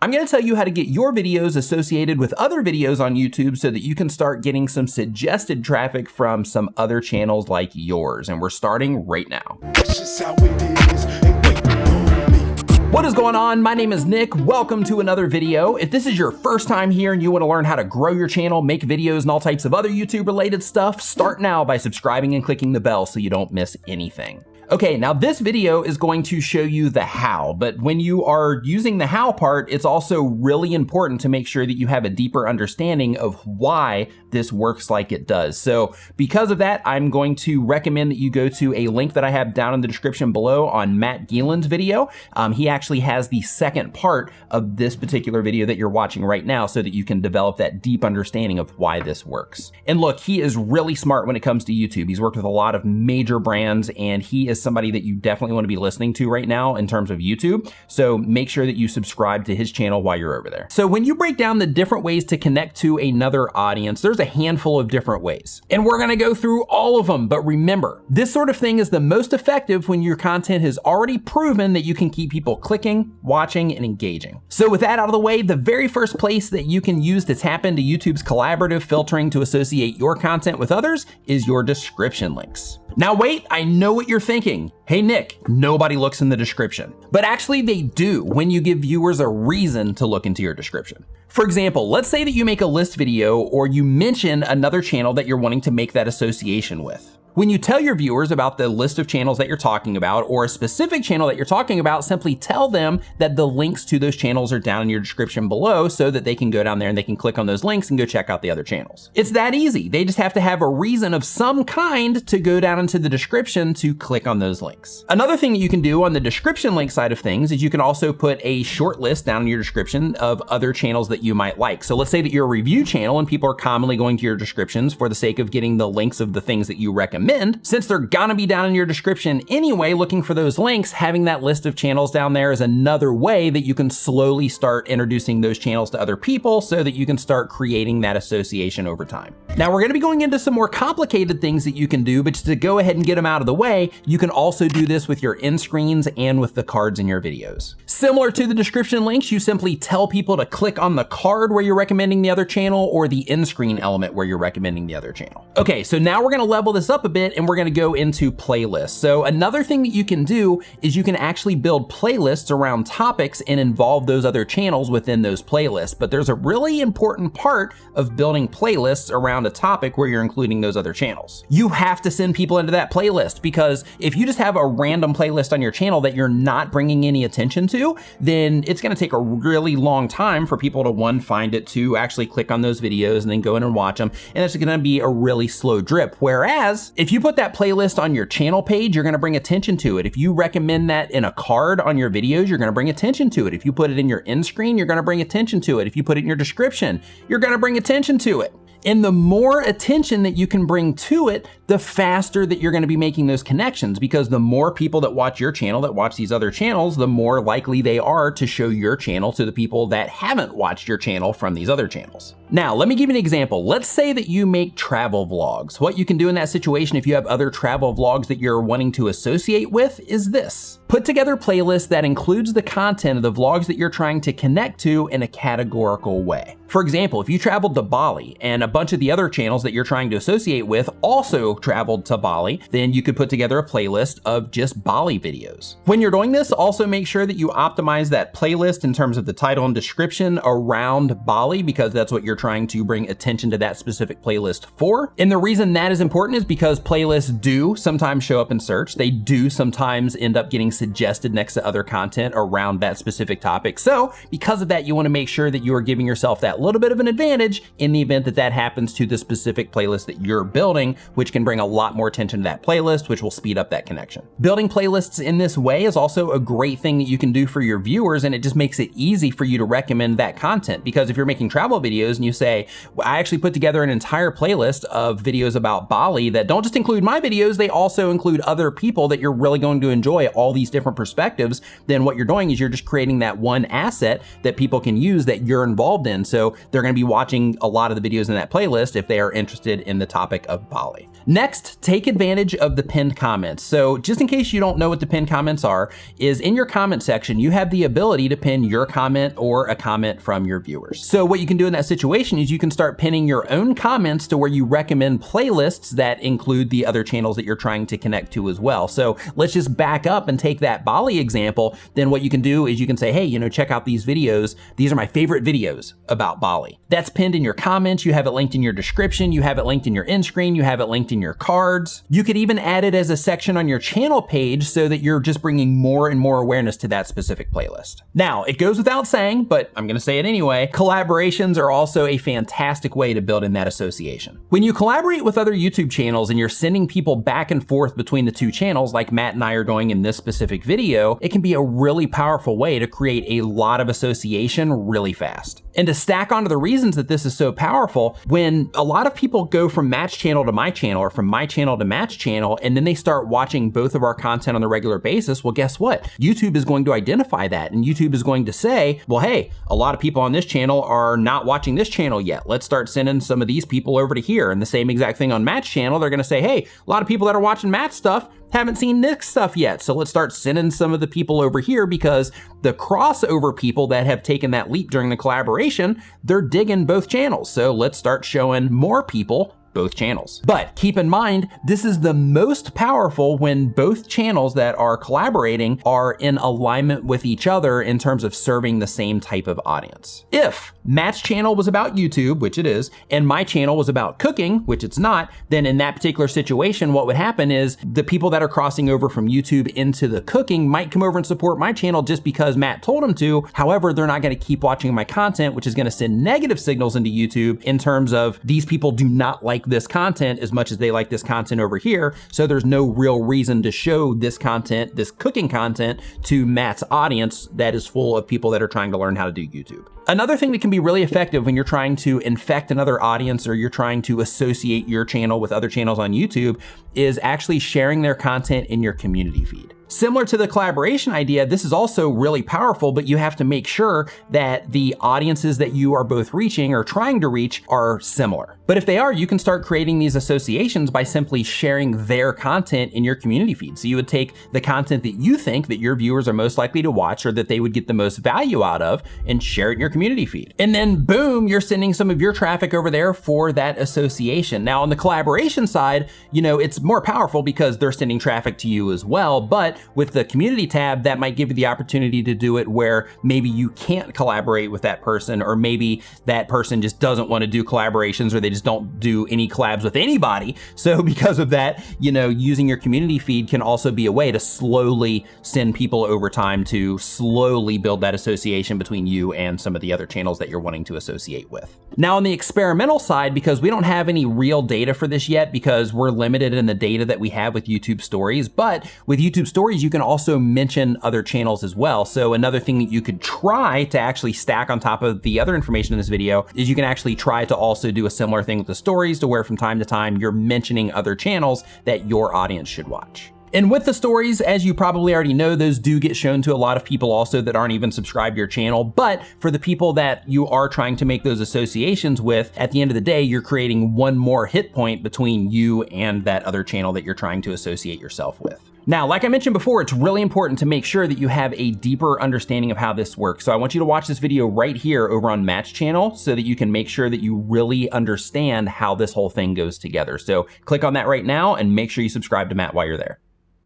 I'm gonna tell you how to get your videos associated with other videos on YouTube so that you can start getting some suggested traffic from some other channels like yours. And we're starting right now. That's just how it is. And wait on me. What is going on? My name is Nick. Welcome to another video. If this is your first time here and you want to learn how to grow your channel, make videos, and all types of other YouTube related stuff, start now by subscribing and clicking the bell so you don't miss anything. Okay, now this video is going to show you the how, but when you are using the how part, it's also really important to make sure that you have a deeper understanding of why this works like it does. So because of that, I'm going to recommend that you go to a link that I have down in the description below on Matt Gielin's video. He actually has the second part of this particular video that you're watching right now so that you can develop that deep understanding of why this works. And look, he is really smart when it comes to YouTube. He's worked with a lot of major brands and he is somebody that you definitely want to be listening to right now in terms of YouTube. So make sure that you subscribe to his channel while you're over there. So when you break down the different ways to connect to another audience, there's a handful of different ways. And we're gonna go through all of them, but remember, this sort of thing is the most effective when your content has already proven that you can keep people clicking, watching, and engaging. So with that out of the way, the very first place that you can use to tap into YouTube's collaborative filtering to associate your content with others is your description links. Now wait, I know what you're thinking. Hey Nick, nobody looks in the description. But actually they do when you give viewers a reason to look into your description. For example, let's say that you make a list video or you mention another channel that you're wanting to make that association with. When you tell your viewers about the list of channels that you're talking about or a specific channel that you're talking about, simply tell them that the links to those channels are down in your description below so that they can go down there and they can click on those links and go check out the other channels. It's that easy. They just have to have a reason of some kind to go down into the description to click on those links. Another thing that you can do on the description link side of things is you can also put a short list down in your description of other channels that you might like. So let's say that you're a review channel and people are commonly going to your descriptions for the sake of getting the links of the things that you recommend. Since they're gonna be down in your description anyway, looking for those links, having that list of channels down there is another way that you can slowly start introducing those channels to other people so that you can start creating that association over time. Now we're gonna be going into some more complicated things that you can do, but just to go ahead and get them out of the way, you can also do this with your end screens and with the cards in your videos. Similar to the description links, you simply tell people to click on the card where you're recommending the other channel or the end screen element where you're recommending the other channel. Okay, so now we're gonna level this up a bit and we're gonna go into playlists. So another thing that you can do is you can actually build playlists around topics and involve those other channels within those playlists. But there's a really important part of building playlists around a topic where you're including those other channels. You have to send people into that playlist because if you just have a random playlist on your channel that you're not bringing any attention to, then it's gonna take a really long time for people to, one, find it, two, actually click on those videos and then go in and watch them. And it's gonna be a really slow drip. Whereas if you put that playlist on your channel page, you're gonna bring attention to it. If you recommend that in a card on your videos, you're gonna bring attention to it. If you put it in your end screen, you're gonna bring attention to it. If you put it in your description, you're gonna bring attention to it. And the more attention that you can bring to it, the faster that you're gonna be making those connections, because the more people that watch your channel, that watch these other channels, the more likely they are to show your channel to the people that haven't watched your channel from these other channels. Now, let me give you an example. Let's say that you make travel vlogs. What you can do in that situation if you have other travel vlogs that you're wanting to associate with is this. Put together a playlist that includes the content of the vlogs that you're trying to connect to in a categorical way. For example, if you traveled to Bali and a bunch of the other channels that you're trying to associate with also traveled to Bali, then you could put together a playlist of just Bali videos. When you're doing this, also make sure that you optimize that playlist in terms of the title and description around Bali, because that's what you're trying to bring attention to that specific playlist for. And the reason that is important is because playlists do sometimes show up in search. They do sometimes end up getting suggested next to other content around that specific topic. So because of that, you want to make sure that you are giving yourself that little bit of an advantage in the event that that happens to the specific playlist that you're building, which can bring a lot more attention to that playlist, which will speed up that connection. Building playlists in this way is also a great thing that you can do for your viewers, and it just makes it easy for you to recommend that content, because if you're making travel videos and you you say, I actually put together an entire playlist of videos about Bali that don't just include my videos, they also include other people that you're really going to enjoy all these different perspectives. Then what you're doing is you're just creating that one asset that people can use that you're involved in. So they're going to be watching a lot of the videos in that playlist if they are interested in the topic of Bali. Next, take advantage of the pinned comments. So just in case you don't know what the pinned comments are, is in your comment section, you have the ability to pin your comment or a comment from your viewers. So what you can do in that situation is you can start pinning your own comments to where you recommend playlists that include the other channels that you're trying to connect to as well. So let's just back up and take that Bali example. Then what you can do is you can say, hey, check out these videos. These are my favorite videos about Bali. That's pinned in your comments. You have it linked in your description. You have it linked in your end screen. You have it linked in your cards. You could even add it as a section on your channel page so that you're just bringing more and more awareness to that specific playlist. Now, it goes without saying, but I'm gonna say it anyway, collaborations are also a fantastic way to build in that association. When you collaborate with other YouTube channels and you're sending people back and forth between the two channels like Matt and I are doing in this specific video, it can be a really powerful way to create a lot of association really fast. And to stack onto the reasons that this is so powerful, when a lot of people go from Matt's channel to my channel or from my channel to Matt's channel, and then they start watching both of our content on a regular basis, well, guess what? YouTube is going to identify that, and YouTube is going to say, well, hey, a lot of people on this channel are not watching this channel yet. Let's start sending some of these people over to here. And the same exact thing on Matt's channel, they're gonna say, hey, a lot of people that are watching Matt's stuff haven't seen Nick's stuff yet. So let's start sending some of the people over here, because the crossover people that have taken that leap during the collaboration, they're digging both channels. So let's start showing more people both channels. But keep in mind, this is the most powerful when both channels that are collaborating are in alignment with each other in terms of serving the same type of audience. If Matt's channel was about YouTube, which it is, and my channel was about cooking, which it's not, then in that particular situation, what would happen is the people that are crossing over from YouTube into the cooking might come over and support my channel just because Matt told them to. However, they're not gonna keep watching my content, which is gonna send negative signals into YouTube in terms of these people do not like this content as much as they like this content over here. So there's no real reason to show this content, this cooking content, to Matt's audience that is full of people that are trying to learn how to do YouTube. Another thing that can be really effective when you're trying to infect another audience or you're trying to associate your channel with other channels on YouTube is actually sharing their content in your community feed. Similar to the collaboration idea, this is also really powerful, but you have to make sure that the audiences that you are both reaching or trying to reach are similar. But if they are, you can start creating these associations by simply sharing their content in your community feed. So you would take the content that you think that your viewers are most likely to watch or that they would get the most value out of and share it in your community feed. And then boom, you're sending some of your traffic over there for that association. Now on the collaboration side, it's more powerful because they're sending traffic to you as well, but with the community tab, that might give you the opportunity to do it where maybe you can't collaborate with that person, or maybe that person just doesn't want to do collaborations, or they just don't do any collabs with anybody. So because of that, using your community feed can also be a way to slowly send people over time to slowly build that association between you and some of the other channels that you're wanting to associate with. Now on the experimental side, because we don't have any real data for this yet because we're limited in the data that we have with YouTube Stories, but with YouTube Stories, you can also mention other channels as well. So another thing that you could try to actually stack on top of the other information in this video is you can actually try to also do a similar thing with the stories, to where from time to time you're mentioning other channels that your audience should watch. And with the stories, as you probably already know, those do get shown to a lot of people also that aren't even subscribed to your channel. But for the people that you are trying to make those associations with, at the end of the day, you're creating one more hit point between you and that other channel that you're trying to associate yourself with. Now, like I mentioned before, it's really important to make sure that you have a deeper understanding of how this works. So I want you to watch this video right here over on Matt's channel so that you can make sure that you really understand how this whole thing goes together. So click on that right now and make sure you subscribe to Matt while you're there.